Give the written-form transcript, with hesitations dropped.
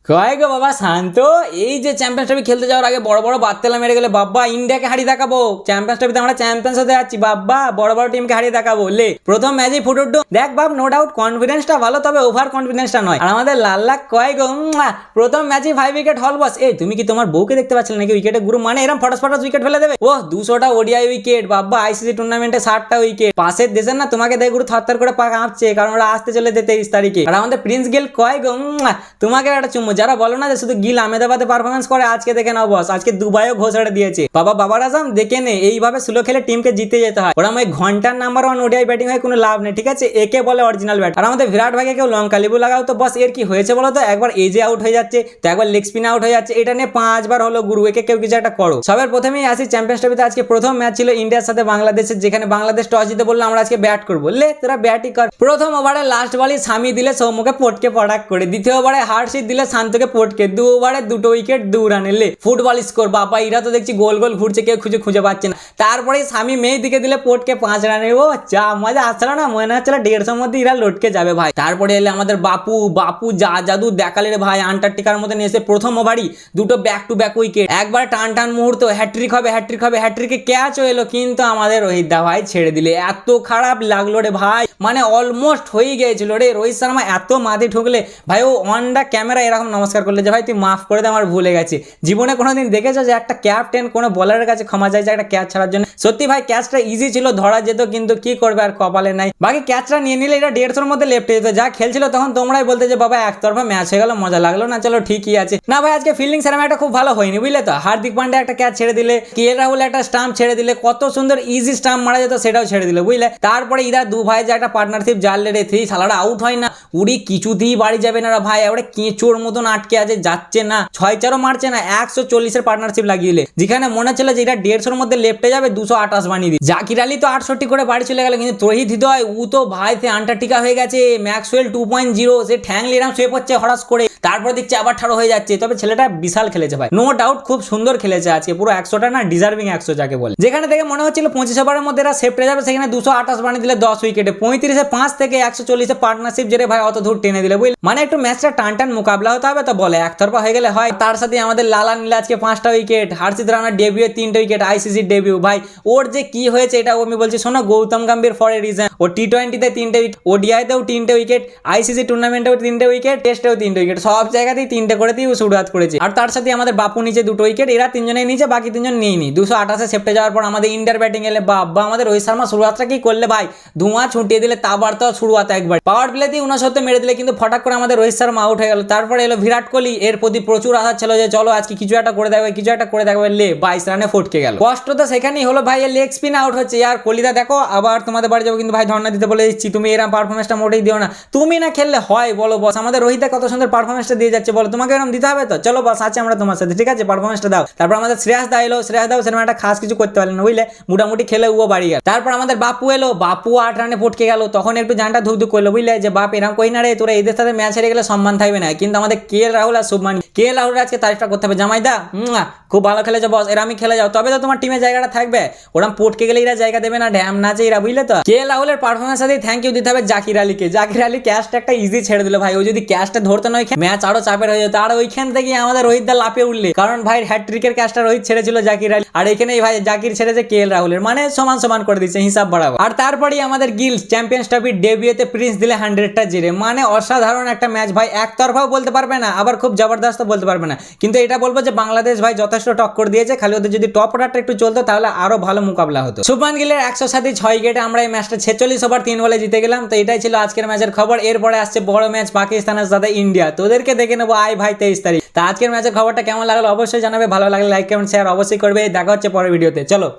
কয় গো বাবা শান্ত, এই যে চ্যাম্পিয়ন্স ট্রফি খেলতে যাওয়ার আগে বড় বড় বাত্তেলা মেরে গেলে বাবা ইন্ডিয়াকে হারিয়ে দেখাবো। চ্যাম্পিয়ন্স ট্রফিতে আমরা চ্যাম্পিয়ন্স হতে যাচ্ছি বাবা, বড় বড় টিমকে হারিয়ে দেখাবো। লে প্রথম ম্যাচেই ফুটুড্ডু দেখ বাপ, নো ডাউট কনফিডেন্সটা ভালো, তবে ওভার কনফিডেন্সটা নয়। আর আমাদের লাল লাখ কয় গো, প্রথম ম্যাচেই 5 উইকেট হল বস। এই তুমি কি তোমার বউকে দেখতে পাচ্ছিলে নাকি উইকেটে গুরু, মানে এরকম ফটাস ফটাস উইকেট ফেলে দেবে। ও 200টা ওডিআই উইকেট বাবা, আইসিসি টুর্নামেন্টে 60টা উইকেট। পাশের দেশের না তোমাকে দেখে গুরু থরথর করে পা কাঁপছে, কারণ ওরা আসতে চলে 23 তারিখে। আর আমাদের প্রিন্স গিল কয় গো, তোমাকে একটা চুম্বু। যারা বলো না যে শুধু গিল আহমেদাবাদে পারফরমেন্স করে, আজকে দেখে নাও বস, আজকে দুবাইও ঘোষণা দিয়েছে। বাবার আজম দেখে নে, এইভাবে স্লো খেলে টিমকে জিতে যেতে হয়। ওরা ওই ঘন্টার নাম্বার 1 ওডিআই ব্যাটিং হয় কোনো লাভ নেই, ঠিক আছে, একে বলে অরিজিনাল ব্যাট। আর আমাদের বিরাট ভাইকে কেউ লঙ্কা লেবু লাগাও তো বস, এর কি হয়েছে বলো তো, একবার এজে আউট হয়ে যাচ্ছে, তো একবার লেগ স্পিন আউট হয়ে যাচ্ছে, এটা নিয়ে 5 বার হলো গুরু, একে কেউ কিছু একটা করো। সবার প্রথমেই আসি চ্যাম্পিয়ন্স ট্রফিতে। আজকে প্রথম ম্যাচ ছিল ইন্ডিয়ার সাথে বাংলাদেশের, যেখানে বাংলাদেশ টস জিতে বললো আমরা আজকে ব্যাট করবো। লে তোরা ব্যাটই কর। প্রথম ওভারে লাস্ট বলই স্বামী দিলে সৌম্যকে পটকে পটাক করে, দ্বিতীয় ওভারে হার্ষিত দিলে শান্তকে পটকে, 2 ওভারে 2টো উইকেট 2 রানে। লে ফুটবল স্কোর বাবা, এরা তো দেখছি গোল গোল ঘুরছে, কেউ খুঁজে পাচ্ছে না। তারপরে স্বামী মেয়ে দিকে দিলে পটকে 5 রানে। ও যা মজা আসছিল না, মনে হচ্ছিল 150 মধ্যে এরা লটকে যাবে ভাই। তারপরে এলে আমাদের বাপু যা জাদু দেখালে রে ভাই, আন্টার্কটিকার মধ্যে নিয়ে এসে প্রথম ওভারই 2টো ব্যাক টু ব্যাক উইকেট, একবার টান মুহূর্ত, হ্যাট্রিক হবে, হ্যাট্রিকে ক্যাচও এলো, কিন্তু আমাদের রোহিত দা ভাই ছেড়ে দিলে। এত খারাপ লাগলো রে ভাই, মানে অলমোস্ট হয়ে গিয়েছিল রে। রোহিত শর্মা এত মাঠে ঠুকলে ভাই, ও অন দ্য ক্যামেরা এরকম নমস্কার করলে যে ভাই তুই মাফ করে দে, আমার ভুলে গেছে। জীবনে কোনোদিন দেখেছো যে একটা ক্যাপ্টেন কোনো বলারের কাছে ক্ষমা চাইছে একটা ক্যাচ ছাড়ার জন্য? সত্যি ভাই ক্যাচটা ইজি ছিল, ধরা যেত, কিন্তু কি করবে আর কপালে নাই। বাকি ক্যাচটা নিয়ে নিলে এটা 150-র মধ্যে লেফটে যেত। যা খেলছিল তখন তোমরাই বলতে যে বাবা একতরফা ম্যাচ হয়ে গেল, মজা লাগলো না, চলো ঠিকই আছে। না ভাই আজকে ফিল্ডিং সেরকম একটা খুব ভালো হয়নি, বুঝলে তো। হার্দিক পান্ডে একটা ক্যাচ ছেড়ে দিলে, কেএল রাহুল একটা স্টাম্প ছেড়ে দিলে, কত সুন্দর ইজি স্টাম্প মারা যেত সেটাও ছেড়ে দিলে, বুঝলে। তারপরে এরা দু ভাই যে একটা পার্টনারশিপ জাল লেড়ে থ্রি, সালারা আউট হয় না, উড়ি কিছুতেই বাড়ি যাবে না ভাই, ওরা কেঁচোর মতন আটকে আছে, যাচ্ছে না, 6-4ও মারছে না, 140-এর পার্টনারশিপ লাগিয়ে দিলে, যেখানে মনে ছিল যে এটা 150-র মধ্যে লেফটে যাবে, 228 বানিয়ে দিই। জাকির আলী তো 68 করে বাড়ি চলে গেল, কিন্তু তৌহিদ হৃদয় ও তো ভাই সে আন্টার্কটিকা হয়ে গেছে, ম্যাক্সওয়েল 2.0, সে ঠ্যাং লিরাম শুয়ে পড়ছে হঠাৎ করে, তারপর দেখছে আবার ঠাড়ো হয়ে যাচ্ছে। তবে ছেলেটা বিশাল খেলেছে ভাই, নো ডাউট খুব সুন্দর খেলেছে আজকে, পুরো 100টা না, ডিজার্ভিং 100 যাকে বলে। যেখানে থেকে মনে হচ্ছিল 25 ওভারের মধ্যে এরা সেফটে যাবে, সেখানে 228 বানিয়ে দিলে 10 উইকেটে, 35-এ 5 থেকে 140-এ পার্টনারশিপ জেরে ভাই অত দূর টেনে দিলে, বুঝলি। মানে একটু ম্যাচটা টান মোকাবলা হতে হবে, তো বলে একতরফা হয়ে গেলে হয়। তার সাথে আমাদের লালা নিলে আজকে 5টা উইকেট, হার্ষিত রানার ডেবিউ 3টে উইকেট, আইসিসির ডেবিউ ভাই, ওর যে কি হয়েছে এটা আমি বলছি শোনো, Gautam Gambhir for a reason. ও টি20-তে 3টে উইকেট, ওডিআইতেও 3টে উইকেট, আইসিসি টুর্নামেন্টেও 3টে উইকেট, টেস্টেও 3টে উইকেট, সব জায়গাতেই 3টে করে দিয়ে শুরুয়াত করেছে। আর তার সাথে আমাদের বাপু নিচে 2টো উইকেট, এরা 3জনেই নিচে, বাকি 3জন নেই। 228-এ সেফটে যাওয়ার পর আমাদের ইন্ডিয়ার ব্যাটিং এলে বাবা, আমাদের রোহিত শর্মা শুরুয়াতটা কি করলে ভাই, ধোঁয়া ছুটিয়ে দিলে, তারপর তো শুরুয়াত একবার পাওয়ার প্লেতেই 69 মেরে দিলে, কিন্তু ফটাক করে আমাদের রোহিত শর্মা আউট হয়ে গেল। তারপরে এলো বিরাট কোহলি, এর প্রতি প্রচুর আশা ছিল যে চলো আজকে কিছু একটা করে দেখবে, লে 22 রানে ফটকে গেল। কষ্ট তো সেখানেই হলো ভাই, লেগ স্পিন আউট হচ্ছে। আর কোহলিদা দেখো আবার তোমাদের বাড়ি যাবো, কিন্তু ভাই ধর্ণা দিতে বলে দিচ্ছি, তুমি এরকম পারফরমেন্সটা মোটেই দিও না, তুমি না খেললে হয় বলো বস। আমাদের রোহিত কত সুন্দর পারফরমেন্সটা দিয়ে যাচ্ছে, বলো তোমাকে এরকম দিতে হবে? তো চলো বস, আছে আমরা তোমার সাথে, ঠিক আছে, পারফরমেন্সটা দাও। তারপর আমাদের শ্রেয়াস দা এলো, শ্রেয়াস দাও সেরকম একটা খাস কিছু করতে পারলেন না, বুঝলে, মোটামুটি খেলে ও বাড়ি গেল। তারপর আমাদের বাপু এলো, বাপু 8 রানে ফটকে গেল, তখন একটু জানটা ধুক করলো, বুঝলে, যে বাপ এরকম কই না রে, তোরা এদের সাথে ম্যাচ হেরে গেলে সম্মান থাকবে না। কিন্তু আমাদের কেএল রাহুল আর শুভমানি, কেএল রাহুল আজকে তারিফটা করতে হবে, জামাইদা খুব ভালো খেলেছে বস, এরা আমি খেলে যাও, তবে তো তোমার টিমে জায়গাটা থাকবে। ওরা পটকে গেলে এরা জায়গা দেবে না, ড্যাম নাচে এরা, বুঝলে তো। কেএল রাহুলের পারফরমেন্স সাথে থ্যাংক ইউ দিতে হবে জাকির আলীকে। জাকির আলী ক্যাচটা একটা ইজি ছেড়ে দিল ভাই, ও যদি ক্যাচটা ধরতে নয় ম্যাচ আরো চাপের হয়ে যেত। আর ওইখান থেকে আমাদের রোহিত দা লাফে উঠলে, কারণ ভাই হ্যাট্রিকের ক্যাচটা রোহিত ছেড়েছিল জাকির আলী, আর এখানেই ভাই জাকির ছেড়েছে কেএল রাহুলের, মানে সমান করে দিচ্ছে হিসাব বাড়াবো। আর তারপরেই আমাদের গিল চ্যাম্পিয়ন্স ট্রফির ডেবিউতে প্রিন্স দিলে 100টা জেরে, মানে অসাধারণ একটা ম্যাচ ভাই, একতরফাও বলতে পারবে না, আবার খুব জবরদস্ত বলতে পারবে না, কিন্তু এটা বলবো যে বাংলাদেশ ভাই যথেষ্ট টক্কর দিয়েছে, খালি ওদের যদি টপ অর্ডারটা একটু চলতো তাহলে আরো ভালো মোকাবলা হতো। শুভমান গিলের 106 উইকেটে আমরা এই ম্যাচটা 46 ওভার 3 বলে জিতে গেলাম। তো এটাই ছিল আজকের ম্যাচের খবর। এরপরে আসছে বড় ম্যাচ পাকিস্তানের সাথে ইন্ডিয়া, তোদেরকে দেখে নেবো আয় ভাই 23 তারিখ। তা আজকের ম্যাচের খবরটা কেমন লাগলো অবশ্যই জানাবে, ভালো লাগলে লাইক কমেন্ট শেয়ার অবশ্যই করবে। দেখা হচ্ছে পরের ভিডিওতে, চলো।